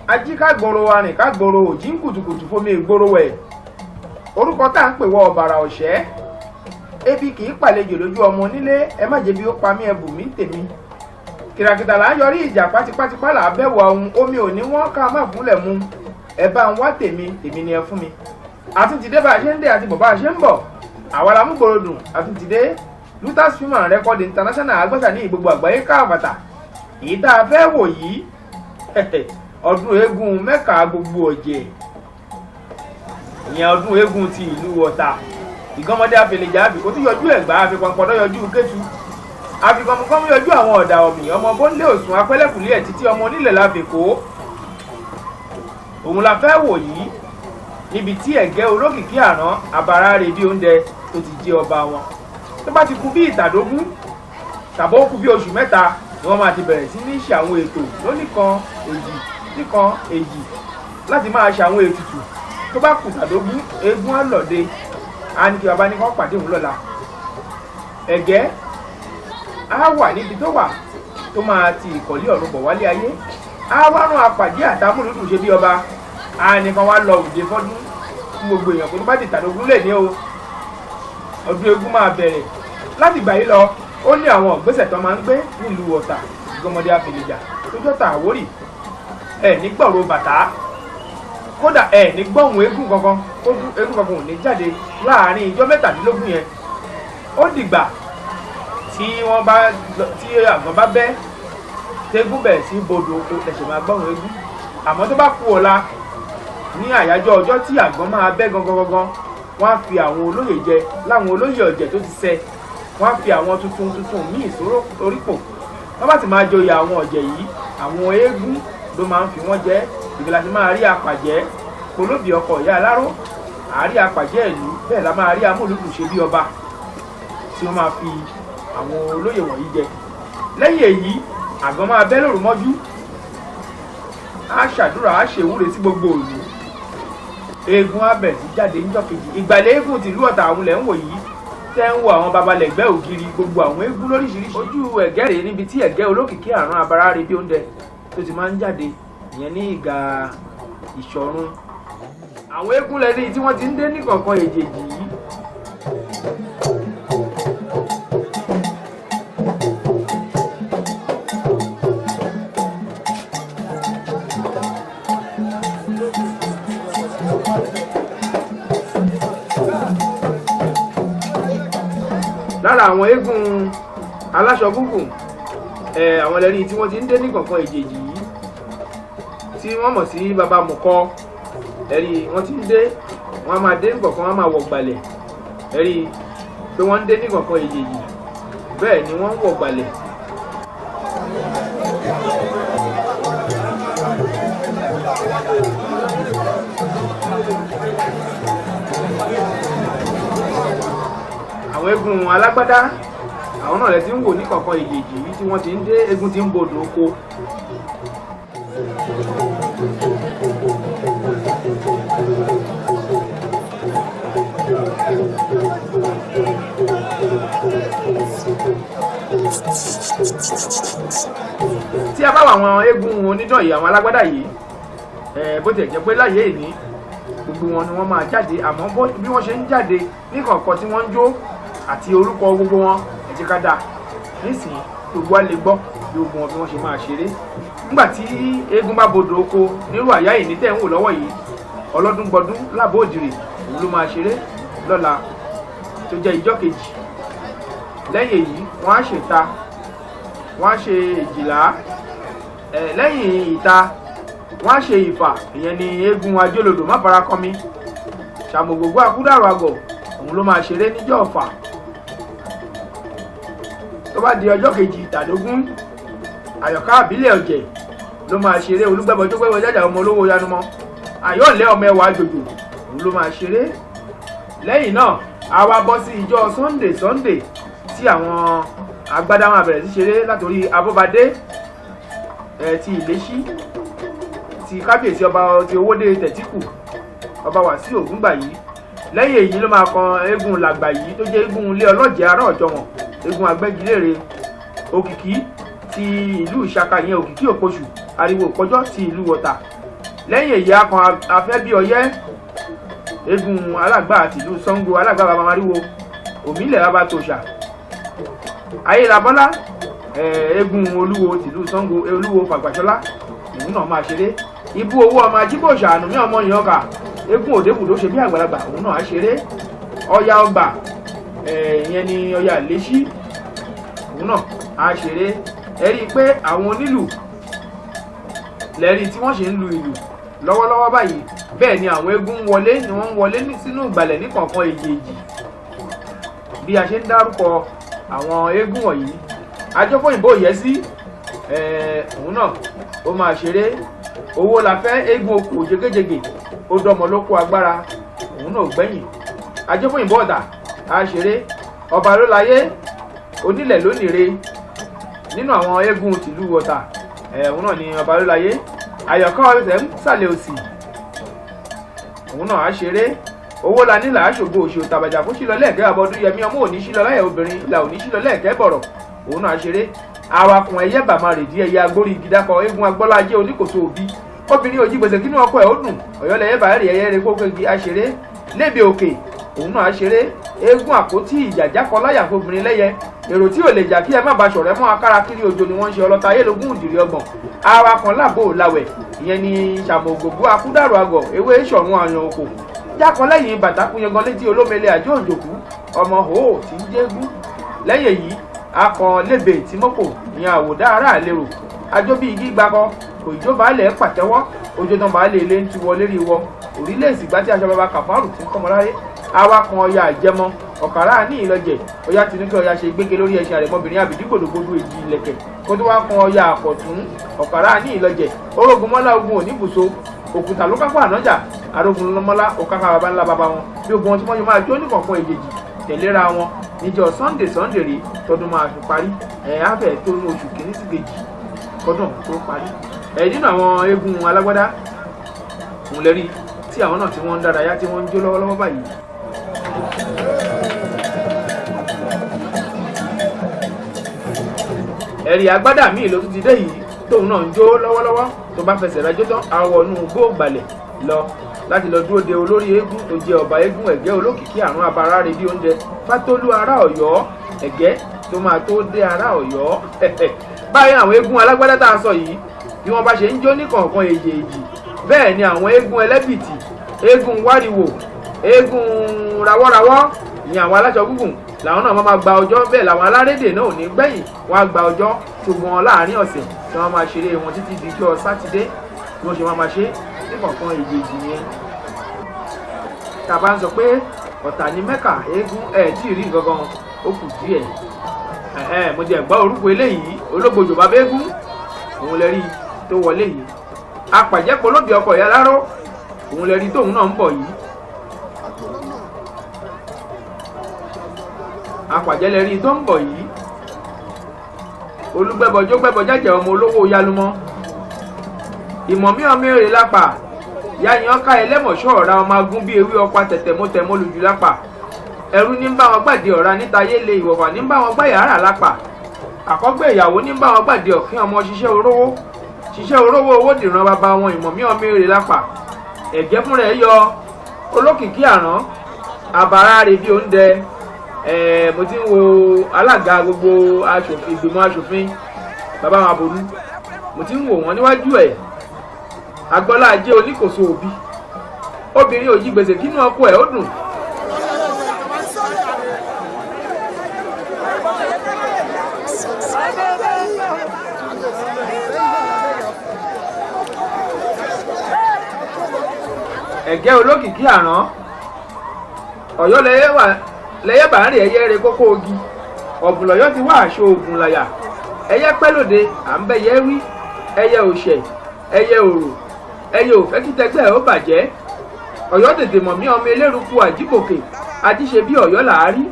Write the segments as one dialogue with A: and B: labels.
A: ají ká gbòòrò arìn ká gbòòrò òjì ń kùtùkùtù fomi ìgboro wẹ̀ orúkọ tá à ń pè wọ ọ̀bàrà ọ̀ṣẹ́ ebi kì í pàlejò lójú ọmọ onílé ẹ má jẹ́ bí ó pa mí ẹbù mí tèmi kìràkìtà là ń yọrí ìjà pátípátípá là á bẹ̀wò ohun omi ò ní wọ́n ká má fúnlẹ̀ mu ẹ bá ń wá tèmi ni ẹ fún mi àtúntìdé bá a ṣe ń dé àti bọ̀ bá a ṣe ń bọ̀ àwa la mú gbòòrò dùn àtúntìdé Lutas Film Record International agbọ́sà ní gbogbo àgbáyé káàbàtà èyí tá a fẹ́ wò yìí ọdún eégún mẹ́ka gbogbo ọ̀jẹ̀ ìyẹn ọdún eégún ti ìlú Ọ̀tà ìgọ́mọdé àfẹlẹ̀jà àbíkó tó yọjú Ẹ̀gbá àfikọ̀ǹpọ̀dọ́ yọjú Kétu àfikọ̀ǹpọ̀dọ́ yọjú àwọn ọ̀dà ọ̀mì ọmọ bọ́ńlé òsùn apẹ́lẹ́kùlé ẹ̀ títí ọmọ onílẹ̀ lábẹ́kọ́ òun la fẹ́ wò yìí níbi tí Ẹ̀gẹ́ olókìkí àrán abara rè bí oúnjẹ tó ti jẹ́ ọba wọn tó bá ti kù bí ìtàdógún tàbí ó kù bí oṣù mẹ́ta ni wọ́n máa ti bẹ̀rẹ̀ sí ní ṣe àwọn ètò níkan èjì láti máa ṣe àwọn ètùtù tó bá kù tàdógún eégún àlọ́dẹ á ní kí baba ní kán pàdé òun lọ́la Ẹ̀gẹ́ á wà níbi tó wà tó máa ti ìkọ̀lé ọ̀run bọ̀ wálé ayé á wá rán apàdé àtàmúlùdùn ṣe bí ọba á ní kán wá lọ òde fọ́dún fún gbogbo èèyàn kó tó bá di tàdógún lè ní o ọdún eégún máa bẹ̀rẹ̀ láti gbà yí lọ ó ní àwọn ìgbésẹ̀ tó máa ń gbé nílùú Ọ̀tà ìgọ́mọdé àfẹlẹ̀jà tó jọ́ta Àwórì ẹ̀ ní gbọ̀rọ̀ bàtà kódà ẹ̀ ní gbọ̀hùn eégún kankan eégún kankan ò ní jáde láàárín ijọ́ mẹ́tàdínlógún yẹn ó dìgbà tí àgbọn bá bẹ́ tégún bẹ̀rẹ̀ sí bodò oko ẹ̀ṣẹ̀ máa gbọ̀hùn eégún àmọ́ tó bá kú ọ̀la ní àyájọ́ ọjọ́ tí àgbọn máa bẹ́ gangan wọ́n á fi àwọn olóyè jẹ láwọn olóyè ọ̀jẹ̀ tó ti ṣẹ wọ́n á fi àwọn tuntun míì sórípò wọ́n bá ti máa joyè àwọn ọ̀jẹ̀ yìí àwọn eégún ló máa ń fi wọ́n jẹ ìgbìlá ti máa rí apàjẹ́ polóbì ọkọ̀ ìyá aláró àárí apàjẹ́ ìlú bẹ́ẹ̀ la máa rí amúlùdùn ṣe bí ọba tí wọ́n máa fi àwọn olóyè wọ̀nyí jẹ lẹ́yìn èyí àgbọn máa bẹ́ lóru mọ́jú á ṣàdúrà á ṣèwúre sí gbogbo ìlú eégún abẹ sí jáde níjọ́ kejì ìgbàlẹ̀ eégún tìlú Ọ̀tà àwọn ilẹ̀ ń wò yìí tẹ́ ń wo àwọn babalẹ̀gbẹ́ ògiri gbogbo àwọn eégún lóríṣiríṣi ojú Ẹ̀gẹ́ rèé níbi tí Ẹ̀gẹ́ olókìkí àrán abara rè bí oúnjẹ tó ti máa ń jáde ìyẹn ní ìgà Ìṣọ̀run àwọn eégún lẹ́ni tí wọ́n ti ń dé ní kọ̀ọ̀kan èjèèjì yìí. lára àwọn eégún aláṣọ gúngùn àwọn ẹlẹ́rìí tí wọ́n ti ń dé ní kọ̀ọ̀kan èjèèjì yìí tí wọ́n mọ̀ sí baba mọ̀kọ́ ẹ̀rí wọ́n ti ń dé wọ́n á máa dé ní kọ̀ọ̀kan wọ́n á máa wọ̀ gbalẹ̀ ẹ̀rí pé wọ́n ń dé ní kọ̀ọ̀kan èjèèjì bẹ́ẹ̀ ni wọ́n ń wọ̀ gbalẹ̀. àwọn eégún alágbádá àwọn náà lẹ ti ń wò ní kọ̀ọ̀kan èjèèjì yìí tí wọ́n ti ń dé eégún ti ń bodò oko. tí a bá wà àwọn eégún onídàn yìí àwọn alágbádá yìí bó tiẹ̀ jẹ́ pé láyé ìní gbogbo wọn ni wọ́n máa jáde àmọ́ bí wọ́n ṣe ń jáde ní kọ̀ọ̀kan tí wọ́n ń jó àti orúkọ gbogbo wọn ẹ jẹ́ ká dà nísìnyí gbogbo wa lè gbọ́ bí gbogbo wọn bí wọ́n ṣe máa ṣeré nígbà tí eégún bá bodò oko nírú àyá ìní tẹ̀ ń wò lọ́wọ́ yìí ọlọ́dún gbọdún lábọ́ òdìrè òun ló máa ṣeré lọ́la tó jẹ́ ìjọ́ kejì lẹ́yìn èyí wọ́n á ṣèta wọ́n á ṣe èjìlá lẹ́yìn ìta wọ́n á ṣe ìfà ìyẹn ni eégún ajólodò má fara kọ́ mi ṣàmùgbògbò àkúdàrọ̀ àgọ̀ òun ló máa ṣeré níjọ́ ọ̀fà tó bá di ọjọ́ kejì ìtàdógún àyọ̀ká àbílẹ̀ ọ̀jẹ̀ ló máa ṣeré olúgbẹ́bọ tó gbẹ́bọ jájà ọmọ olówó yanumọ́ àyọ̀lẹ́ ọmọ ẹwà àjòjò òun ló máa ṣeré lẹ́yìn náà a wá bọ́ sí ìjọ Sunday tí àwọn agbádá máa bẹ̀rẹ̀ sí ṣeré látòrí abọ́badé ti Ìléṣí ti kábíyèsí ọba ti Owódé Tẹ̀tíkù ọba Wàsíù Ògúngbàyí lẹ́yìn èyí ló máa kan eégún làgbà yìí tó jẹ́ eégún ilé ọlọ́jẹ̀ ará ọ̀jọ̀wọ̀n eégún agbẹ́gilére òkìkí ti ìlú Ìṣaka yẹn òkìkí òpoṣù ariwo òpọ́jọ́ ti ìlú Ọ̀tà lẹ́yìn èyí akàn afẹ́ bí ọyẹ́ eégún alágbà tìlú Ṣàngó alágbà bàbá mariwo òmílẹ̀ bàbá tòṣà ayélabọ́lá eégún olúwo tìlú Ṣàngó olúwo fàgbàṣọlá òun náà máa ṣeré ibú owó ọmọ ajíbòṣà ànúmí ọmọ ìyànká eégún òdebùdó ṣe bí àgbàlagbà òun náà á ṣeré ọya ọgbà ìyẹn ni ọya lẹ́sí òun náà á ṣeré ẹ rí i pé àwọn onílù lẹ́rìí tí wọ́n ṣe ń lu ìlù lọ́wọ́lọ́wọ́ báyìí bẹ́ẹ̀ ni àwọn eégún wọlé ni wọ́n ń wọlé sínú ìgbàlẹ̀ ní kọ̀ọ̀kan èjèèjì bí a ṣe ń dárúkọ àwọn eégún wọ̀nyí Ajọ́fóyìnbó Yẹsí òun náà ó máa ṣeré owó la fẹ́ eégún okùn òjégéjégé ó dọ́mọ ló kó agbára òun náà gbẹ̀yìn Ajọ́fóyìnbó Ọ̀tà á ṣeré ọba ló láyé onílẹ̀ lónìire nínú àwọn eégún tìlú Ọ̀tà òun náà ni ọba ló láyé àyọ̀kọ́ ọ̀sẹ̀ ń sàlẹ̀ òsì òun náà á ṣeré owó la nílà aṣògo òṣì òtàbàjà fún sílọ lẹ́ẹ̀kẹ́ àbọ̀dún yẹmí ọmọ òní sílọ láyẹ̀ obìnrin ìlà òní sílọ lẹ́ẹ̀kẹ́ bọ̀rọ̀ òun náà á ṣeré awakùn ẹyẹ bàmá rèdí ẹyẹ agbórí ìgídàkọ eégún agbọ́lá ajé oníkòso òbí obìnrin òjì gbèsè kínú ọkọ ẹ̀ ó dùn ọ̀yọ́lẹ̀ ẹ̀bà ẹ̀rì ẹ̀yẹ rẹ̀ kókèjì á ṣeré lébi òkè òun náà á ṣeré eégún àpótí ìjàjákọ láyà fobìnrin lẹ́yẹ èrò tí ò lè jà kí ẹ má ba ṣọ̀rẹ́ mọ́ akára kiri òjò ni wọ́n ń ṣe ọlọ́ta ayélujún ìdìrí ọgbọ̀n awakùn láàbò làwẹ̀ ìyẹn ni ṣàmògògbó akúdàrú àgọ̀ ewé ìṣọ̀run àyàn òkò jákọ lẹ́yìn bàtàkùn yangan létí olómele àjọ òjòkú ọmọ hòó tí ń jégún lẹ́yìn èyí akàn lébè tí mọ́kò ìyẹn àwòdá ara àlérò ajó bí igi gbakọ kò ìjó baálẹ̀ pàtẹ́wọ́ ojú tán baálé ilé ń tu wọlé rí wọ òrílẹ̀ ìsìgbà tí aṣọ bàbá kàfárù ti ń kọ́mọ láyé awakàn ọya àjẹmọ ọ̀kàrà ní ìlọ́jẹ̀ ọya ti ní kí ọya ṣe gbége lórí ẹṣin àrẹ̀mọbìnrin àbídígbòdògbòdò èjì ilẹ̀kẹ̀ kó tó wá kan ọya àkọ̀tún ọ̀kàrà ní ìlọ́jẹ̀ orógun mọ́lá ogun òníbùso òkúta ló kápá ànájà arógun mọ́lá òkàkà bàbá ńlá bàbá wọn bí ogun wọn tí wọ́n yóò máa jó ní kọ̀ọ̀kan èjèèjì tẹ̀léra wọn níjọ́ Sunday rí tọdún máa fi parí àfẹ́ tó ní oṣù kìíní sí kejì kọ́dún tó parí nínú àwọn eégún alágbádá òun lẹ́rí tí àwọn náà tí wọ́n ń dárayá tí wọ́n ń jó lọ́wọ́lọ́wọ́ báyìí. ẹ̀rí agbádá míì ló tún ti dé yìí tóun náà ń jó lọ́wọ́lọ́wọ́ tó bá fẹsẹ̀ rájó tán àwọ̀ inú gbóògbàlẹ̀ lọ láti lọ dúró de olórí eégún tó jẹ ọba eégún ẹ̀gẹ́ olókìkí àrùn abara rẹ̀ bí oúnjẹ Fátólú ará Ọ̀yọ́ ẹ̀gẹ́ tó máa tó dé ará Ọ̀yọ́ báyìí àwọn eégún alágbádá tá a sọ yìí bí wọ́n bá ṣe ń jó ní kọ̀ọ̀kan èjèèjì bẹ́ẹ̀ ni àwọn eégún ẹlẹ́bìtì eégún wáriwò eégún rawọ́rawọ́ ni àwọn aláṣọ gúngùn làwọn náà máa gba ọjọ́ bẹ́ẹ̀ làwọn alárédè náà ò ní gbẹ̀yìn wọ́n á gba ọjọ́ ṣùgbọ́n láàárín ọ̀sẹ̀ tí wọ́n máa ṣeré wọn títí di ọjọ́ sátidé bí wọ́n ṣe máa ṣe ní kọ̀ọ̀kan èjèèjì yẹn. tàbá ń sọ pé Ọ̀tà ní Mẹ́kà eégún tí ì rí gangan ó kù díẹ̀ mo jẹ́ gbọ́ orúkọ eléyìí ológbòjò bàbá eégún òun lè rí tó wọlé yìí apàjẹ́pọ̀ lóbi ọkọ̀ ìyá láró òun lè rí tóun náà ń bọ̀ yìí apàjẹ́ lè rí tó ń bọ̀ yìí olúgbẹ́bọjó gbẹ́bọjájẹ ọmọ olówó yálùmọ́ ìmọ̀mí ọmọ èrè lápá yáyan ká ẹlẹ́mọ̀ṣọ́ ọ̀ra ọmọ agún bíi ewé ọ̀pá tẹ̀tẹ̀mọ́tẹ̀mọ́ lójú lápá ẹrú ní ń bá wọn gbàdé ọ̀ra níta yélé ìwọ̀fà ní ń bá wọn gbá yàrá lápá àkọ́gbé ìyàwó ní ń bá wọn gbàdé ọ̀kín ọmọ ṣiṣẹ́ orówó owó dìran bàbá wọn ìmọ̀mí ọmọ èrè lápá ẹ̀gẹ́ fúnra ẹ̀ yọ olókìkí àrán àbàrà rẹ̀ bí oúnjẹ mo ti ń wo alága gbogbo ìgbìmọ̀ aṣòfin bàbá wọn Àbòlú mo ti ń wò wọ́n níwájú ẹ̀ agbọ́lá ajé oníkòso òbí obìnrin òjì gbèsè kínú ọkọ ẹ̀ ó dùn. ẹ̀gẹ́ olókìkí àrán Ọ̀yọ́ lẹ́yẹ bá ń rí ẹyẹ rẹ kókó ogi ọ̀bùnlọ̀yọ́ ti wá aṣọ ògùn làyà ẹyẹ pẹ́ lóde à ń bẹ́yẹ wí ẹyẹ òṣẹ̀ ẹyẹ òrò ẹyẹ òfẹ́ kí tẹgbẹ́ ó bàjẹ́ Ọ̀yọ́ tètè mọ̀ mí ọmọ eléruku àjíkòkè àjíṣe bí Ọ̀yọ́ làárí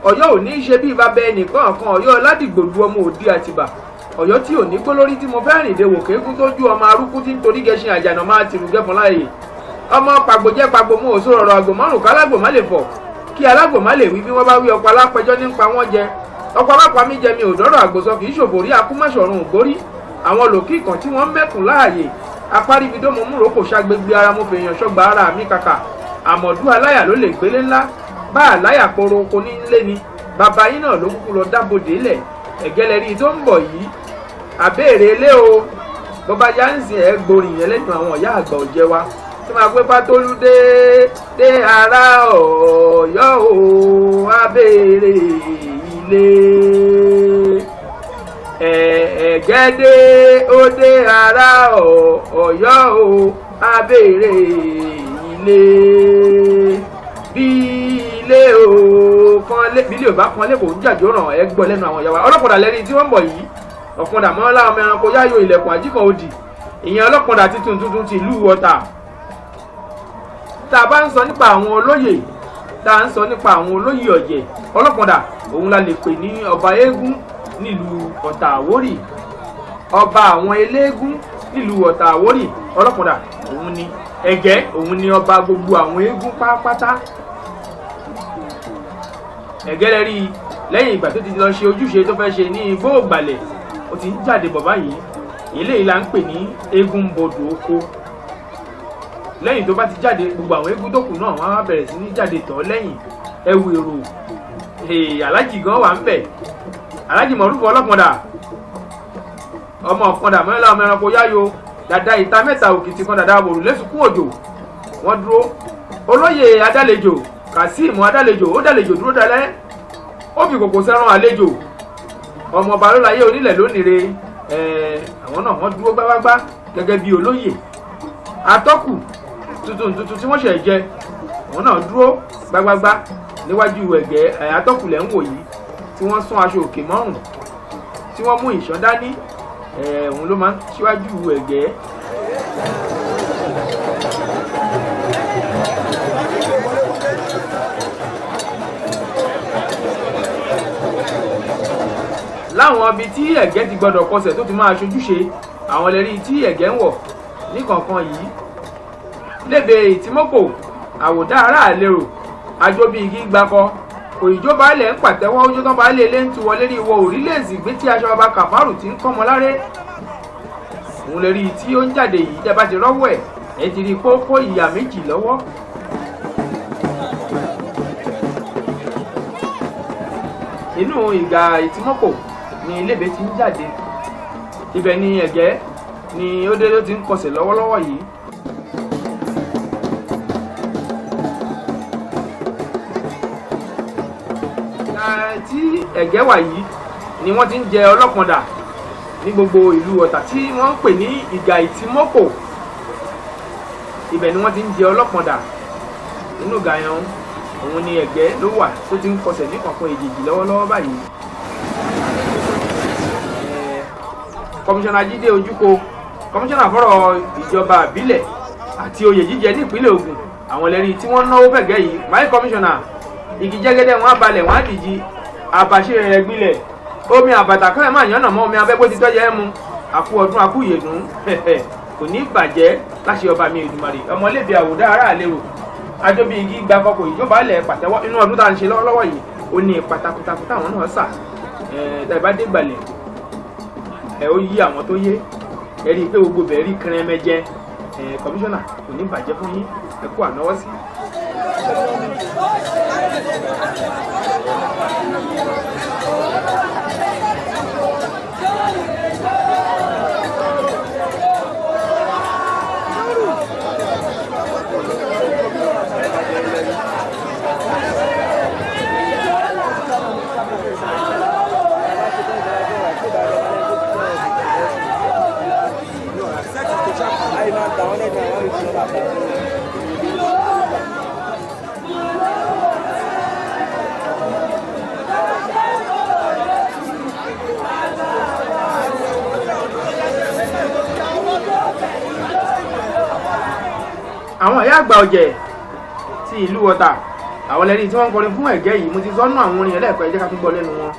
A: Ọ̀yọ́ ò ní í ṣe bí bàbá ẹnìkan kan Ọ̀yọ́ ládìgbòlu ọmọ òdi àtìbà Ọ̀yọ́ tí ò ní gbólórí tí mo fẹ́ rìn de wò kéégún tó ju ọmọ arúkú tí ń torí gẹṣin àjànà máa tìrù gẹ́fọn láàyè ọmọ pàgbò jẹ́ pàgbò mú òṣò rọrọ àgbò márùn kálágbò má lè fọ̀ kí alágbò má lè wí bí wọ́n bá wí ọkọ̀ alápẹjọ́ nípa wọn jẹ ọkọ̀ alápá mi jẹ mi ò dọ́rọ̀ àgbòsọ kì í ṣòfò rí akúmọ̀ṣọ̀run ògbórí àwọn lòkì kan tí wọ́n mẹ́kùn láàyè apáríbidó mo múrò kò ṣàgbégbé ara mo fèèyàn ṣọgbà ara mi kàkà àmọ̀dú aláyà ló lè gbélé ńlá bá àláyà poro oko nílé ni bàbá yín náà ló kúkú lọ dábòdè lẹ̀ ẹ̀gẹ́lẹ́rí tó ń bọ̀ yìí àbẹ́ẹ̀rẹ̀ ilé o bọ́bá yá ń sìn ẹ́ gborin yẹn lẹ́nu àwọn ìyá àgbà òjẹ́ wa tí máa pé pátólú dé ara Ọ̀yọ́ o àbẹ́ẹ̀rẹ̀ ilé ẹ̀gẹ́dẹ́ ó dé ara Ọ̀yọ́ o àbẹ́ẹ̀rẹ̀ ilé bí ilé o kan bí ilé ò bá kan lẹ́kọ̀ọ́ ń jàjọ́ ràn ẹ́ gbọ́ lẹ́nu àwọn ìyá wa ọlọ́pàá lẹ́ni tí wọ́n ń bọ̀ yìí ọ̀pọ̀dà mọ́ láwọn ọmọ ẹranko yáyò ilẹ̀kùn àjíkọ̀ òdì ìyẹn ọlọ́pọ̀dà títún tuntun ti ìlú Ọ̀tà tá a bá ń sọ nípa àwọn olóyè tá a ń sọ nípa àwọn olóyè ọ̀jẹ̀ ọlọ́pọ̀dà òun la lè pè ní ọba eégún nílùú Ọ̀tà Àwórì ọba àwọn eléégún nílùú Ọ̀tà Àwórì ọlọ́pọ̀dà òun ni ẹ̀gẹ́ òun ni ọba gbogbo àwọn eégún pátápátá ẹ̀gẹ́ lẹ́rí lẹ́yìn ìgbà tó ti lọ ṣe ojúṣe tó fẹ́ ṣe ní igbó ògbàlẹ̀ ó ti ń jáde bọ̀ báyìí eléyìí la ń pè ní eégún bodò oko lẹ́yìn tó bá ti jáde gbogbo àwọn eégún tó kù náà wọ́n á bẹ̀rẹ̀ sí ní jáde tọ̀ lẹ́yìn ẹwù èrò alájì gan wà ń bẹ̀ alájì mọ̀rúfọ ọlọ́pọ̀dà ọmọ ọ̀pọ̀dà mọ́lá ọmọ ẹranko yáyo dàda ìta mẹ́ta òkìtì kan dàda àbòrò lẹ́sùkú òjò wọ́n dúró olóyè adálejò Kazeem adálejò ó dálejò dúró dalẹ́ ó fi kòkò sẹ́ràn àlejò ọmọ ọba ló láyé onílẹ̀ lónìire àwọn náà wọ́n dúró gbágbágbá gẹ́gẹ́ bí olóyè atọ́kù tuntun tí wọ́n ṣẹ̀ jẹ àwọn náà dúró gbágbágbá níwájú ẹ̀gẹ́ atọ́kù lẹ́ ń wò yìí tí wọ́n sún aṣọ òkè mọ́rùn tí wọ́n mú ìṣán dání òun ló máa ń ṣíwájú ẹ̀gẹ́. láwọn ibi tí ẹ̀gẹ́ ti gbọdọ̀ kọsẹ̀ tó ti máa ṣojúṣe àwọn lẹ́rí tí ẹ̀gẹ́ ń wọ̀ ní kọ̀ọ̀kan yìí lébe ìtìmọ́pò àwòdá ará àlérò àjọbí igi gbakọ òyìnjó baálẹ̀ ń pàtẹ́wọ́ ojú tán baálé ilé ń tu wọlé ní ìwọ òrílẹ̀-èsì gbé tí aṣọ bàbá kàfárù ti ń kọ́mọ láré òun lè rí i tí ó ń jáde yìí tẹ́ bá ti rọ́wọ́ ẹ̀ ti rí kókó ìyà méjì lọ́wọ́. inú ìgà ìtìmọ́pò ni ilébé ti ń jáde ibẹ̀ ni ẹ̀gẹ́ ni ó dé ló ti ń kọsẹ̀ lọ́wọ́lọ́wọ́ yìí. tí ẹ̀gẹ́ wà yìí ni wọ́n ti ń jẹ ọlọ́pọ̀dà ní gbogbo ìlú Ọ̀tà tí wọ́n ń pè ní ìgà ìtìmọ́pò ibẹ̀ ni wọ́n ti ń jẹ ọlọ́pọ̀dà nínú ìgà yẹn òun ni ẹ̀gẹ́ ló wà tó ti ń kọsẹ̀ ní kọ̀ọ̀kan èjèèjì lọ́wọ́lọ́wọ́ báyìí. Kọmíṣánná Jídé Ojúkò kọmíṣánná fọ́rọ̀ ìjọba àbílẹ̀ àti oyè jíjẹ ní ìpínlẹ̀ Ògùn àwọn lẹ́rí tí wọ́n náwó fẹ̀gẹ́ yìí máì kọmíṣánná igi jẹ́gẹ́dẹ́ wọn abalẹ̀ wọn àdìjì àbàṣe rẹ̀ gbilẹ̀ omi àbàtà kẹ́lẹ́ máa yànnà mọ́ omi abẹ́gbó ti tọ́jà ẹ̀ mu àkú ọdún àkú ìyèdún kò ní bàjẹ́ láṣẹ ọba mi Èdùmàrè ọmọlébi àwòdá ará àlérò àjọbí igi gbakọkọ ìjọba alẹ̀ pàtẹ́wọ́ inú ọdún tá à ń ṣe lọ́wọ́lọ́wọ́ yìí ó ní pátákótákó táwọn náà sà tàbá dé gbalẹ̀ ó yí àwọn tó yé ẹ rí i pé gbogbo bẹ̀ẹ́ rí kẹrẹ́mẹ́jẹ kọmíṣánná kò ní bàjẹ́ fún yín ẹ kú ànáwọ́ sí. àwọn ìyá àgbà ọ̀jẹ̀ ti ìlú Ọ̀tà àwọn lẹ́rí tí wọ́n ń kọrin fún ẹ̀gẹ́ yìí mo ti sọ́nù àwọn orin ẹlẹ́ẹ̀kọ́ ẹ jẹ́ ká tún gbọ́ lẹ́nu wọn.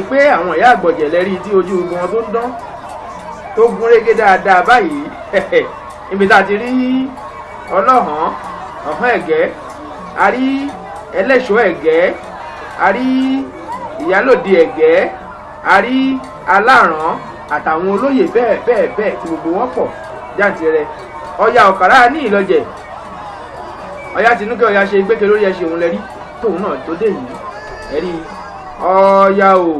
A: i pé àwọn ìyá àgbọ̀jẹ̀ lẹ́rí tí ojú wọn tó ń dán tó gún régé dáadáa báyìí níbi tá a ti rí ọlọ́hàn ọ̀hán ẹ̀gẹ́, a rí ẹlẹ́ṣọ́ ẹ̀gẹ́, a rí ìyálòde ẹ̀gẹ́, a rí aláràn àtàwọn olóyè bẹ́ẹ̀ bẹ́ẹ̀ bẹ́ẹ̀ tí gbogbo wọn pọ̀ jáǹtirẹ̀. Ọya Ọ̀kàrà ní Ìlọjẹ̀, Ọya Tinúkẹ́ Ọya ṣe gbéke lórí ẹṣin òun lẹ́rí tóun náà tó dé yìí ẹ̀rí Ọya o.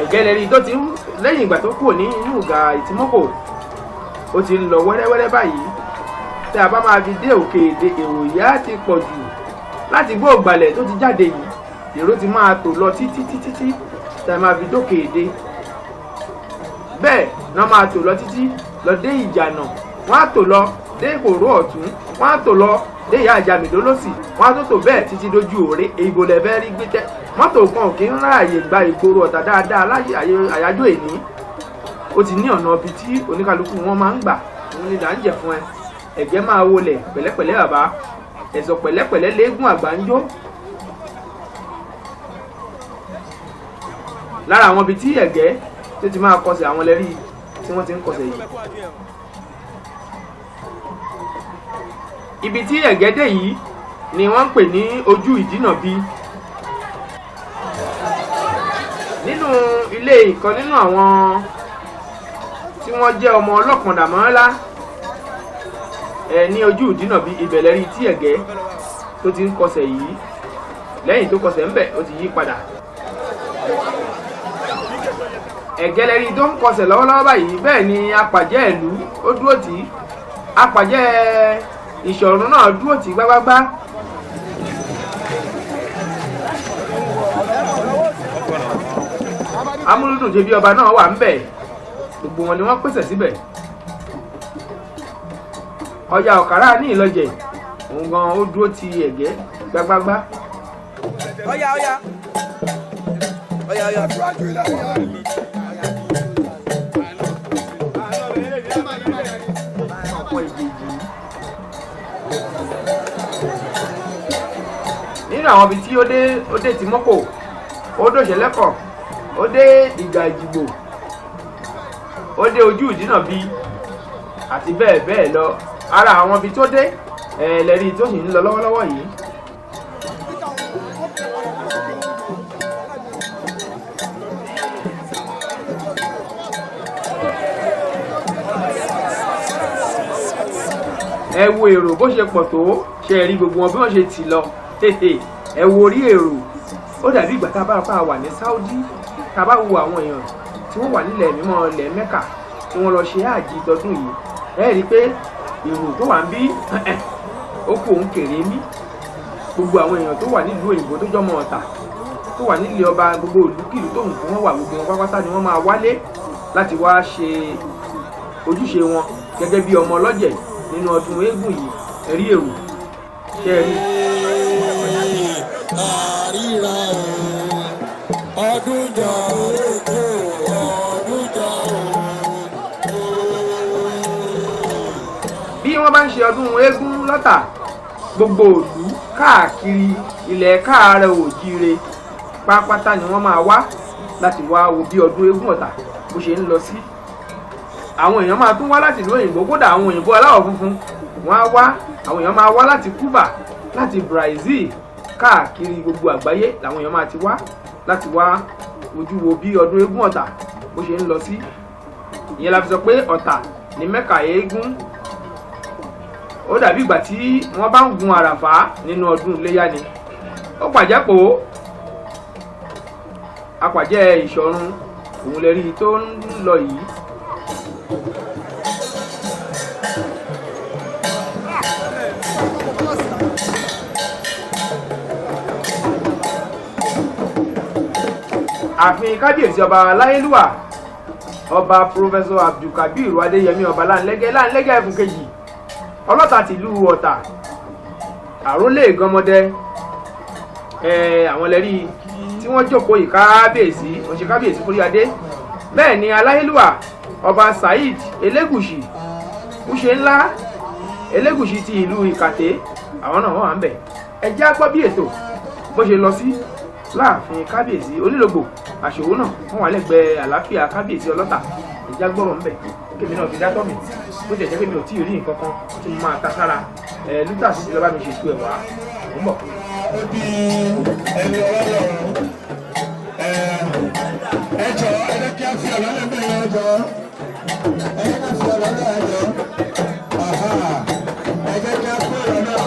A: Ẹ̀gẹ́ lẹ́rí tó ti ń lẹ́yìn ìgbà tó kù ní inú ìgà Ìtìmọ́kò ó ti ń lọ wẹ́rẹ́wẹ́rẹ́ báyìí. Tí a bá máa fi dé òkè èdè èrò yá ti pọ̀ jù láti gbọ́ ògbàlẹ̀ tó ti jáde yìí, èrò ti máa tò lọ títí tí a máa fi dókè èdè. Bẹ́ẹ̀ náà máa tò lọ títí lọ dé Ìjànà, wọ́n á tò lọ dé Ìkòró ọ̀tún, wọ́n á tò lọ dé Ìyá Àjàmìdó lọ́sì, wọ́n á tó bẹ́ẹ̀ títí dójú Òré. Ìbò lẹ́fẹ́ rí gbé tẹ́ mọ́tò kan ò kí ń ráàyè gba ìgboro Ọ̀tà dáadáa láyé àyájọ́ èní. Ó ti ní ọ̀nà ibi tí oníkálukú wọn máa ń gbà. Òun ni là ń jẹ fún ẹ. Ẹ̀gẹ́ máa wọlé pẹ̀lẹ́pẹ̀lẹ́ bàbá, ẹ̀sọ̀ pẹ̀lẹ́pẹ̀lẹ́ léegun àgbà ń jó. Lára àwọn ibi tí ẹ̀gẹ́ tó ti máa kọsẹ̀ àwọn lẹ́rí tí wọ́n ti ń kọsẹ̀ yìí. Ibi tí ẹ̀gẹ́ dé yìí ni wọ́n ń pè ní ojú ìdínàbí. Nínú ilé ìkan nínú àwọn tí wọ́n jẹ́ ọmọ ọlọ́kàndàmọ́lá ní ojú ìdínàbí, ibẹ̀ lẹ́rí tí ẹ̀gẹ́ tó ti ń kọsẹ̀ yìí. Lẹ́yìn tó kọsẹ̀ ń bẹ̀ ó ti yí padà. Ẹ̀gẹ́ lẹ́rí tó ń kọsẹ̀ lọ́wọ́lọ́wọ́ báyìí. Bẹ́ẹ̀ ni apàjẹ́ ìlú ó dúró tì í, apàjẹ́ Ìṣọ̀run náà dúró tì í gbágbágbá. Amúlùdùn ṣe bí ọba náà wà ń bẹ̀, gbogbo wọn ni wọ́n pèsè síbẹ̀. Ọya Ọ̀kàrà ní Ìlọjẹ̀ òun gan ó dúró ti ẹ̀gẹ́ gbágbágbá.
B: Ọya ọya ọya ọya. Nínú àwọn ibi tí ó dé Tìmọ́kò, ó dòṣẹ́ lẹ́kọ̀ọ́, ó dé Ìgà Ìjìgbò, ó dé ojú ìdínàbí àti bẹ́ẹ̀ bẹ́ẹ̀ lọ. Ara àwọn ibi tó dé lẹ́rí tó sì ń lọ lọ́wọ́lọ́wọ́ yìí. Ẹ wo èrò bó ṣe pọ̀ tó, ṣe rí gbogbo wọn bí wọ́n ṣe tì lọ. Ẹ wo orí èrò, ó dàbí ìgbà tá a bá wà ní Saudi, tá a bá wo àwọn èèyàn tí wọ́n wà nílẹ̀ mímọ́ ilẹ̀ Mẹ́kà tí wọ́n lọ ṣe háàjì tọdún yìí. Ẹ rí i pé èrò tó wà ń bí ó kù òun kéré mí. Gbogbo àwọn èèyàn tó wà nílùú òyìnbó tó jọmọ Ọ̀tà, tó wà nílé ọba, gbogbo olùkìlú tó ń fún wọn wà, gbogbo wọn pápátá ni wọ́n máa wálé láti wá ṣe ojúṣe wọn gẹ́gẹ́ bí ọmọ ọlọ́jẹ̀ nínú ọdún eégún yìí. Ẹ rí èrò, ṣe ẹ rí.
C: Àríra ọdún jọ ọdún jọ.
A: Bí wọ́n bá ń ṣe ọdún eégún lọ́tà, gbogbo ìlú káàkiri ilẹ̀ Káàárẹ̀ Oòjíire pápátá ni wọ́n máa wá láti wá wo bí ọdún eégún Ọ̀tà bó ṣe ń lọ sí. Àwọn èèyàn máa tún wá láti ìlú òyìnbó, kódà àwọn òyìnbó aláwọ̀ funfun wọ́n á wá. Àwọn èèyàn máa wá láti Cuba, láti Brazil, káàkiri gbogbo àgbáyé làwọn èèyàn máa ti wá láti wá ojú wo bí ọdún eégún Ọ̀tà bó ṣe ń lọ sí. Ìyẹn la fi sọ pé Ọ̀tà ní Mẹ́kà eégún. Ó dàbí ìgbà tí wọ́n bá ń gun àràfá nínú ọdún Iléyá ni. Ó pàjẹ́pò apàjẹ́ Ìṣọ̀run òun lè rí tó ń lọ yìí. Ààfin kábíyèsí ọba Aláyélúwà, ọba Professor Abdulkabir Adéyẹmí ọba Láńlẹ́gẹ́ ẹkùn kejì Ọlọ́ta tìlú Ọ̀tà, àrólé Ìgànmọ́dẹ. Àwọn lẹ́rí tí wọ́n jókòó yìí kábíyèsí, wọ́n ṣe kábíyèsí fórí adé. Bẹ́ẹ̀ ni Aláyélúwà ọba Saheed Elégùṣì, Búṣe ńlá,
B: Elégùṣì ti ìlú Ìkàtẹ́ àwọn náà wà ń bẹ̀. ẹ jẹ́ á gbọ́ bí ètò bó ṣe lọ sí láàfin kábíyèsí Onílògbò Àṣòwò náà wọ́n wà lẹ́gbẹ̀ẹ́ àlàáfíà kábíyèsí Ọlọ́tà. ẹ jẹ́ á gbọ́rọ̀ ń bẹ̀ kémi náà fi dátọ́ mi bó jẹ́ jẹ́ pé mi ò tí ì rí nǹkan kan tí mo máa ta sára lútà sí ti lọ́ bá mi ṣètò ẹ̀ wá ó mọ̀.
C: ó di ẹni ọlọ́run ẹ jọ ẹ jẹ́ kí a fi ọ̀rọ̀ lẹ́gbẹ̀ẹ́ yẹn jọ ẹ jẹ́ ká fi ọ̀rọ̀ lẹ́gbẹ̀ẹ́ jọ ẹ jẹ́ kí a kó ọ̀rọ̀ náà.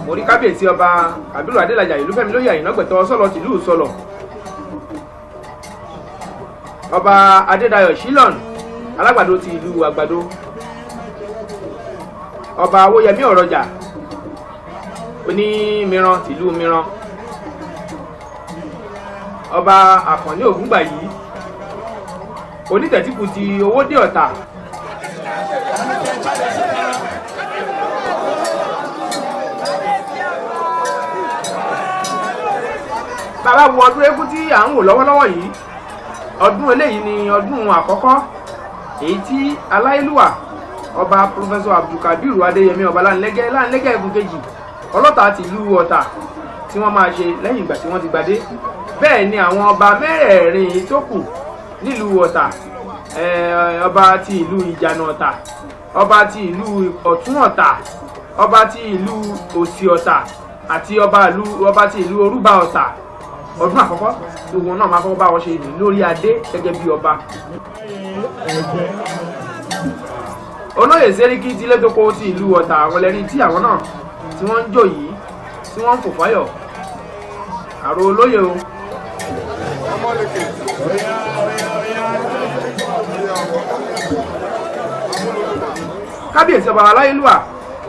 B: mo rí kábíyèsí ọba Kábírù Adélájà Ìlúfẹ́mi lóyè Àyìnà Gbẹ̀tọ́ Sọ́lọ̀ tìlú Sọ́lọ̀, ọba Adédayọ̀ Shílọ̀n Alágbàdo ti ìlú Àgbàdo, ọba Awóyẹmí Ọ̀rọ̀jà Onímìíràn tìlú Mìíràn, ọba Àkànní Ògúngbàyí Onítẹ̀tíkù ti Owódé Ọ̀tà. Bàbá wo ọdún eégún tí à ń wò lọ́wọ́lọ́wọ́ yìí, ọdún eléyìí ni ọdún àkọ́kọ́ èyí tí aláyélúwà ọba Professor Abdulkadir Adéyẹmí ọba Láńlẹ́gẹ́ ẹ̀gún kejì Ọlọ́tà tìlú Ọ̀tà tí wọ́n máa ṣe lẹ́yìn ìgbà tí wọ́n ti gbadé. Bẹ́ẹ̀ ni àwọn ọba mẹ́rẹ̀ẹ̀rin tó kù nílùú Ọ̀tà, ọba ti ìlú Ìjànà Ọ̀tà, ọba ti ìlú Ọ̀tún Ọ̀tà, ọba ti ìlú Òsì Ọ̀tà àti ọba ti ìlú Orúbà Ọ̀tà. Ọdún àkọ́kọ́ tí wọn náà máa kọ́kọ́ bá wọn ṣe ìlú lórí adé gẹ́gẹ́ bí ọba. Olóyè Sẹ́ríkì ti Létókó ti ìlú Ọ̀tà àwọn ẹlẹ́rí tí àwọn náà tí wọ́n ń jò yìí tí wọ́n ń fò fáyọ̀. Àrò olóyè o. Kábíyèsí ọba aláyélúwà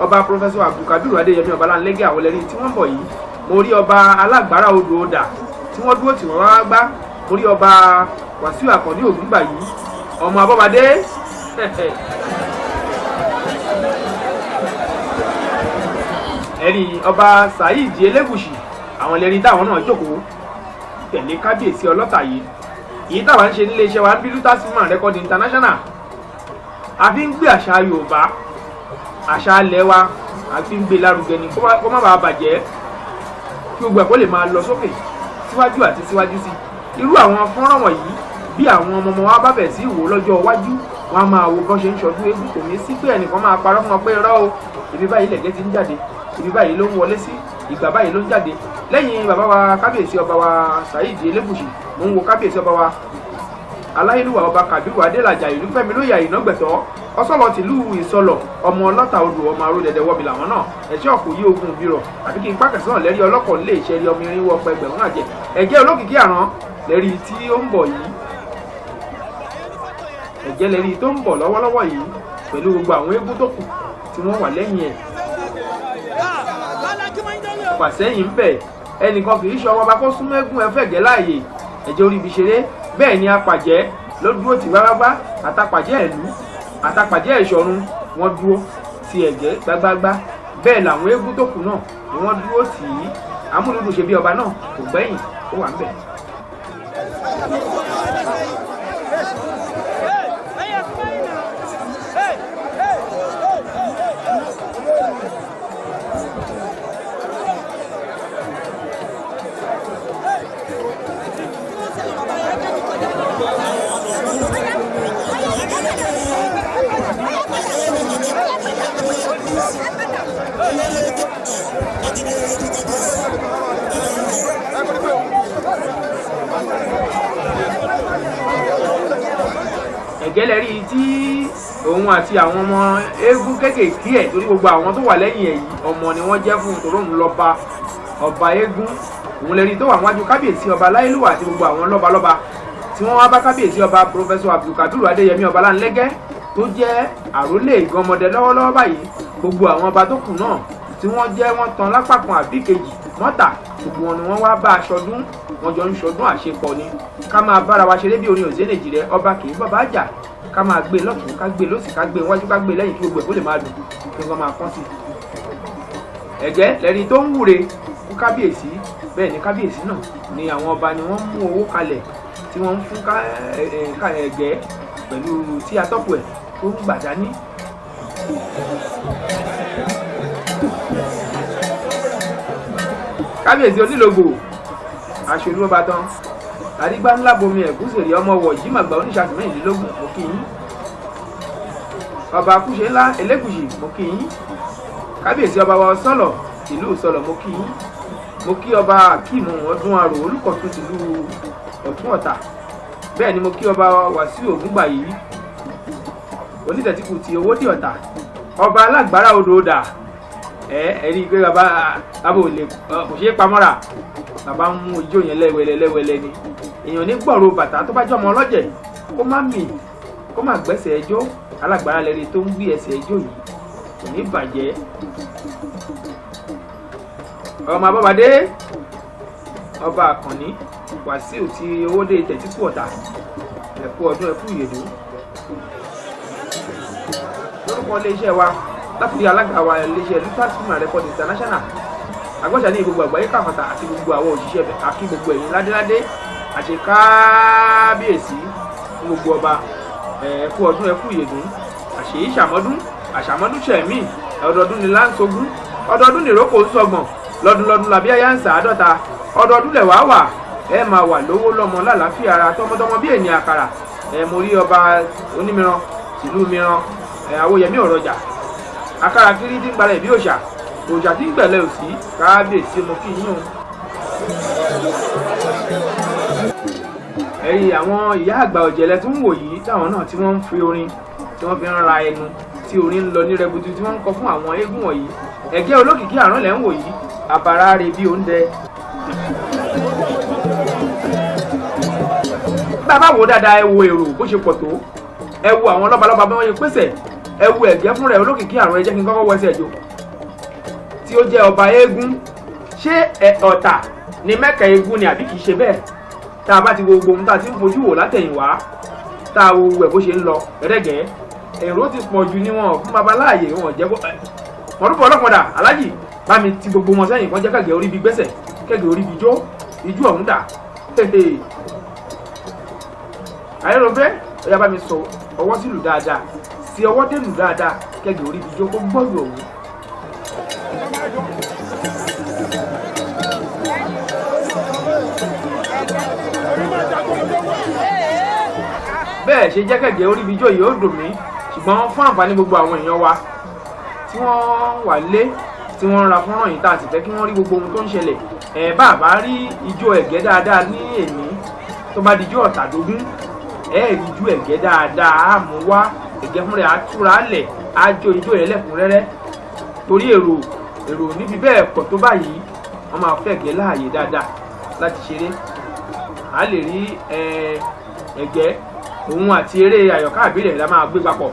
B: ọba Professor Abdulkadir Adéyẹmí ọba Láńlẹ́gẹ́ àwọn ẹlẹ́rí tí wọ́n ń bọ̀ yìí. Mo rí ọba Alágbára Odò Ọ̀dà tí wọ́n dúró tí wọ́n wá gbá. Mo rí ọba Wàsíù Àkànní Ògúngbàyí ọmọ Abọ́badé. ẹ̀rí ọba Saheed Elégùṣì àwọn ẹlẹ́rìí táwọn náà jókòó tẹ̀lé kábíyèsí Ọlọ́tà yìí. èyí táwa ń ṣe nílé iṣẹ́ wa ń bí Lutasima Record International. a fi ń gbé àṣà Yorùbá àṣà alẹ́ wa a fi ń gbé lárugẹ ni kó má bàa bàjẹ́ kí gbogbo ẹ̀ kó lè máa lọ sókè síwájú àti síwájú sí. irú àwọn fọ́nrán wọ̀nyí bí àwọn ọmọ wa bá bẹ̀ sí ìwò lọ́jọ́ iwájú wọn a máa wo bọ́n ṣe ń ṣọdún eégún. kò ní sí pé ẹnìkan máa parọ́ fún ọ pé irọ́ o ibi báyìí lẹ̀gẹ́ ti ń jáde, ibi báyìí ló ń wọlé sí, ìgbà báyìí ló ń jáde. lẹ́yìn bàbá wa kábíyèsí ọba wa Saheed Elégùṣì mo ń wo kábíyèsí ọba wa aláyélúwà ọba Kábírù Adélájà Ìlúfẹ́mi lóyè Àyìnà Gbẹ̀tọ́ Ọ̀sọ́lọ̀ tìlú Ìsọlọ̀ ọmọ Ọlọ́tà odò ọmọ Aródẹ̀dẹ̀ wọ́bi làwọn náà. ẹ̀ṣẹ́ ọ̀kú yí ogun ìbírọ̀ àbí kí n pàkẹ́sì náà lẹ́rí ọlọ́kọ̀ lè ṣẹ́rí ọmọ irin wọ́pẹ́ ẹgbẹ̀rún àjẹ́ ẹ̀jẹ̀ olókìkí àrán lẹ́rí tí ó ń bọ̀ yìí. ẹ̀jẹ̀ lẹ́rí tó ń bọ̀ lọ́wọ́lọ́wọ́ yìí pẹ̀lú gbogbo àwọn eégún tó kù tí wọ́n wà lẹ́yìn ẹ̀. pàṣẹ́yìn ń bẹ̀ ẹnìkan kì í ṣe ọmọ ọba kó súnmọ́ eégún ẹ̀fẹ̀gẹ́ láàyè. ẹ̀jẹ̀ orí ibi ṣeré bẹ́ẹ̀ ni apàjẹ́ ló dúró tì gbágbágbá àtàpàjẹ́ ìlú àtàpàjẹ́ ìṣọ̀run wọ́n dúró ti ẹ̀jẹ̀ gbágbágbá. bẹ́ẹ̀ làwọn eégún tó kù náà ni wọ́n dúró tì í. amúlùdù ṣe bí ọba náà kò gbẹ́yìn ó wà ń bẹ̀. ẹ̀gẹ́lẹ̀ rí tí òun àti àwọn ọmọ eégún kéékèèké ẹ̀ torí gbogbo àwọn tó wà lẹ́yìn ẹ̀ yìí ọmọ ni wọ́n jẹ́ fún tòró òun lọ́ba ọba eégún. òun lẹ́rí tó wà wájú kábíyèsí ọba Láyélúwà àti gbogbo àwọn lọ́balọ́ba tí wọ́n wá bá kábíyèsí ọba Professor Abdulkadir Adéyẹmí ọba Láńlẹ́gẹ́ tó jẹ́ àrólé ìgànmọdé lọ́wọ́lọ́wọ́ báyìí. gbogbo àwọn ọba tó kù náà tí wọ́n jẹ́ wọ́n tan lápá kan àbí kejì mọ́tà gbogbo wọn ni wọ́n wá bá aṣọdún wọn jọ ń ṣọdún àṣepọ̀ ni. ká máa bára wa ṣeré bí orin òzénèjì rẹ ọba kì í bàbá àjà ká máa gbé lọ́tún ká gbé lọ́sì ká gbé wájú ká gbé lẹ́yìn kí gbogbo ẹ̀ kó lè máa dùn kí wọ́n máa kán sí i. ẹ̀jẹ̀ lẹ́ni tó ń wúre fún kábíyèsí bẹ́ẹ̀ ni kábíyèsí náà ni àwọn ọba ni wọ́n mú owó kalẹ̀ tí wọ́n ń fún ẹ̀gẹ́ pẹ̀lú tí atọ́kù ẹ̀ tó ń gbà dání kábíyèsí onílògbò aṣojú ọba tán àdígbà ńlá bomi ẹ̀gúsèrè ọmọ wọ̀jí màgbà oníṣàtì mẹ́rìnlélógún mo kí yín. ọba akúṣe ńlá elégùṣì mo kí yín. kábíyèsí ọba wa sọlọ ìlú sọlọ mo kí yín. mo kí ọba akíìmù ọdún arò olùkọ̀tún tìlú ọ̀tún ọ̀tà. bẹ́ẹ̀ ni mo kí ọba wàsíù ògúngbàyí onítẹ̀tíkù ti owó dì ọ̀tà. ọba alágbára odò ọ̀dà ẹ̀rí pé bàbá ò lè kò ṣeé pamọ́ra bàbá ń mú ijó yẹn lẹ́wẹ̀lẹ́ ni èèyàn ní gbọ̀rọ̀ bàtà tó bá jẹ́ ọmọ ọlọ́jẹ̀ kó má mì kó má gbẹ́sẹ̀ ẹjọ́ alágbára lẹ́rìí tó ń gbé ẹsẹ̀ ẹjọ́ yìí kò ní bàjẹ́. ọmọ abọ́badé ọba àkànní wàsíù ti owóde tẹ̀tíkù ọ̀tà ẹ̀kú ọdún ẹ̀kú ìyèdú. lórúkọ iléeṣẹ́ wa láti rí alága wa iléeṣẹ́ Lucas Film and Record International agbọ́sà ní gbogbo àgbáyé káfàtà àti gbogbo àwọn òṣìṣẹ́ àti gbogbo ẹ̀yin ládéládé àti kábíyèsí fún gbogbo ọba ẹ̀kú ọdún ẹ̀kú ìyèdún àṣèyí àṣàmọ́dún ṣẹ̀mí ọdọọdún ni láǹṣogún ọdọọdún ni ìrókò ń sọgbọ̀n lọ́dúnlọ́dún làbí ẹ̀yà ń sàádọ́ta ọdọọdún lẹ̀ wá wà ẹ máa wà lówó lọ́mọ lálàáfíà ara tọmọtọmọ bí ènìyàn àkàrà mo rí ọba onímìíràn tìlú mìíràn àwòyẹmí ọ̀rọ̀jà àkàrà kiri tí ń gbalẹ̀ bí òòṣà tí ń gbẹ̀lẹ̀ òsì kábíyèsí mo kí yín o. ẹ̀yin àwọn ìyá àgbà ọ̀jẹ̀lẹ̀ tó ń wò yìí táwọn náà tí wọ́n ń fi orin tí wọ́n fi ń ra ẹnu tí orin ń lọ ní rẹbutu tí wọ́n ń kọ fún àwọn eégún wọ̀nyí ẹ̀gẹ́ olókìkí àrùn lẹ́ ń wò yìí àbàrà rẹ̀ bí oúnjẹ. bàbá wo dáadáa ẹ wo èrò bó ṣe pọ̀ tó ẹ wo àwọn lọ́balọ́ba bí wọ́n ṣe pèsè ẹ wo ẹ̀gẹ́ fún rẹ̀ olókìkí àrùn ẹ jẹ́ kí n kọ́kọ́ wọ ẹsẹ̀ jò tí ó jẹ́ ọba eégún ṣé ọ̀tà ni mẹ́kà eégún ni àbí kìí ṣe bẹ́ẹ̀ tá a bá ti wo gbogbo ohun tá a ti ń fojú wò látẹ̀yìnwá tá a wo ẹ̀ bó ṣe ń lọ ẹ̀rẹ́gẹ́ èrò ti pọ̀ ju níwọ̀n fún babaláàyè wọn jẹ́ kó mọ̀rúfọ̀ ọlọ́pàá alájì bá mi ti gbogbo wọn sẹ́yìn kan jẹ́ kẹ́gẹ́ orí bi gbẹ́sẹ̀ kẹ́gẹ́ orí bi jó ijú ọ̀hún dà ayélujáfẹ́ ọ̀yá bá mi sọ ọwọ́ sílù dáadáa sí ọwọ́ délù dáadáa kẹ́gẹ́ orí bi jó kó gbọ́dọ̀ ọ̀hún. bẹ́ẹ̀ ṣe jẹ́ kẹ́gẹ́ orí bi jó yìí ó dùn mí ṣùgbọ́n fún àǹfààní gbogbo àwọn èèyàn wa tí wọ́n wà lé tí wọ́n ń ra fọ́nrán yìí tá a sì fẹ́ kí wọ́n rí gbogbo ohun tó ń ṣẹlẹ̀ bàbá rí ijó ẹ̀gẹ́ dáadáa ní èní tó bá di ijó ọ̀tàdógún rí ijó ẹ̀gẹ́ dáadáa á mú wá ẹ̀gẹ́ fún rẹ̀ á túra lẹ̀ á jó ijó rẹ̀ lẹ́kùnrẹ́rẹ́ torí èrò níbi bẹ́ẹ̀ pọ̀ tó báyìí wọ́n máa fẹ́ ẹ̀gẹ́ láàyè dáadáa láti ṣeré á lè rí ẹ̀gẹ́ òun àti eré àyọ̀ká àbílẹ̀ la máa gbé papọ̀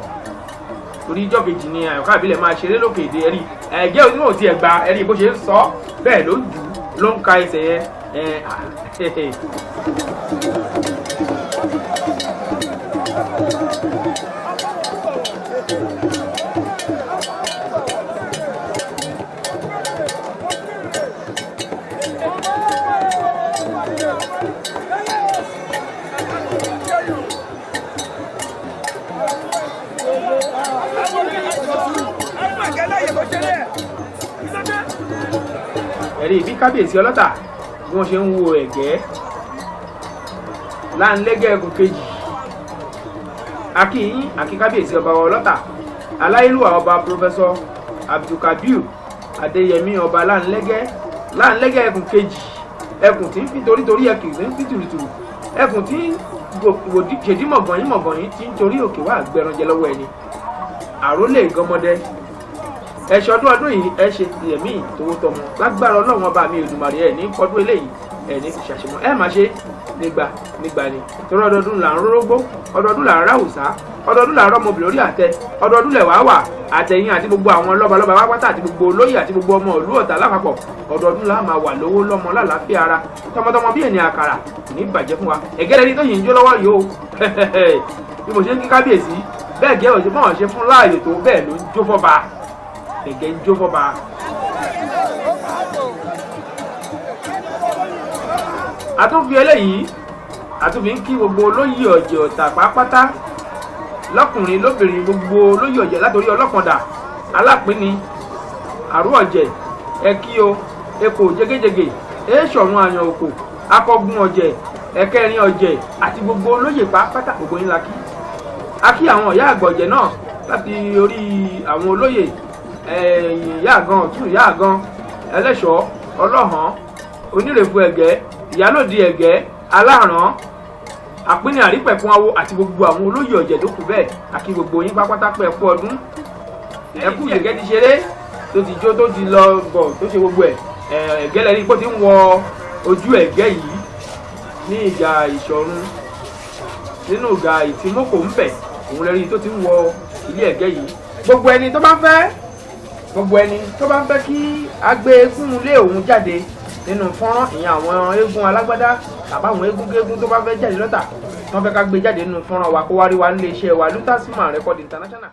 B: torí ijọ́ kejì ni àyọ̀ká àbílẹ̀ máa ṣeré lókè èdè ẹ̀rí ẹ̀gẹ́ òní náà ti ẹ̀gbà ẹ̀rí bó ṣe ń sọ bẹ́ẹ̀ ló jù ló ń ka ẹsẹ̀ yẹn ẹ̀rí bí kábíyèsí ọlọ́tà bí wọ́n ṣe ń wo ẹ̀gẹ́ láńlẹ́gẹ́ ẹkùn kejì akíyín àkí kábíyèsí ọba ọlọ́tà aláìlúwà ọba pọfẹsọ abdulkabir adéyẹmí ọba láńlẹ́gẹ́ ẹkùn kejì ẹkùn tí ń fi torítorí ẹkùn tí ń fi tùrùtùrù ẹkùn tí ṣèdí mọ̀gànyín tí ń torí òkè wá gbẹranjẹ lọ́wọ́ ẹni àrólé gọmọdé ẹ̀ṣọ́ ọdún yìí ẹ ṣe ti ẹ̀mí tówó tọmọ lágbára ọlọ́run ọba mi Èdùmàrè ẹ̀ ní kọdún eléyìí ẹ̀ ní fi ṣàṣemọ́ ẹ̀ máa ṣe nígbà ni torí ọdọọdún là ń rórógbó ọdọọdún là ń ráwùsá ọdọọdún là ń rọmọbìnrin orí àtẹ ọdọọdún lẹ̀ wá wà àtẹ̀yìn àti gbogbo àwọn lọ́balọ́ba wápátá àti gbogbo olóyè àti gbogbo ọmọ ìlú Ọ̀tà lápapọ̀ ọdọọdún là máa wà lówó lọ́mọ lálàáfíà ara tọmọtọmọ bí ènìyàn àkàrà kò ní bàjẹ́ fún wa ẹ̀gẹ́rẹ́ ní tó yìí ń jó lọ́wọ́ yìí o bí mo ṣe ń kí kábíyèsí bẹ́ẹ̀ gẹ́ òṣèlú bọ́ọ̀ ṣe fún láàyè tó bẹ́ẹ̀ ló ń jó fọ́ba ẹ̀gẹ́ ń jó fọ́ba. àtúnfi eléyìí àtúnfi ń kí gbogbo olóyè ọ̀jẹ̀ Ọ̀tà pápátá lọ́kùnrin lóbìnrin gbogbo olóyè ọ̀jẹ̀ látòrí ọlọ́kàndà alápínì àrú ọ̀jẹ̀ ẹ̀kí o epo jégéjégé èèṣọ̀run àyàn òkò akọgun ọ̀jẹ̀ ẹ̀kẹrin ọ̀jẹ̀ àti gbogbo olóyè pátá gbogbo yín la kí. A kí àwọn ìyá àgbà ọ̀jẹ̀ náà láti orí àwọn olóyè ìyá àgan ọ̀tún ìyá àgan ẹlẹ́ṣọ́ ọlọ́hàn onírèfú ẹ̀gẹ́ ìyálòdì ẹ̀gẹ́ aláàrán àpínì àrípẹ̀kun awo àti gbogbo àwọn olóyè ọ̀jẹ̀ tó kù bẹ́ẹ̀ a kí gbogbo yín pápátá pé ẹ kú ọdún ẹ kú gẹ́gẹ́ ti ṣeré tó ti jó tó ti lọ bọ̀ tó ṣe gbogbo ẹ̀ ẹ̀gẹ́ lẹ́ni pé ó ti ń wọ ojú ẹ̀gẹ́ yìí ní ìjà ìṣọ̀run nínú ìgbà ìtìmọ́kò ń bẹ̀ òun lẹ́rí tó ti ń wọ ilé ẹ̀gẹ́ yìí.
A: gbogbo ẹni tó bá ń fẹ́ kí a gbé eégún ilé òun jáde nínú fọ́nrán ìyẹn àwọn eégún alágbádá tàbí àwọn eégún tó bá fẹ́ jáde lọ́tà wọ́n fẹ́ ká gbé jáde nínú fọ́nrán wa kó wá rí wa nílé iṣẹ́ wa Lutasima Record International.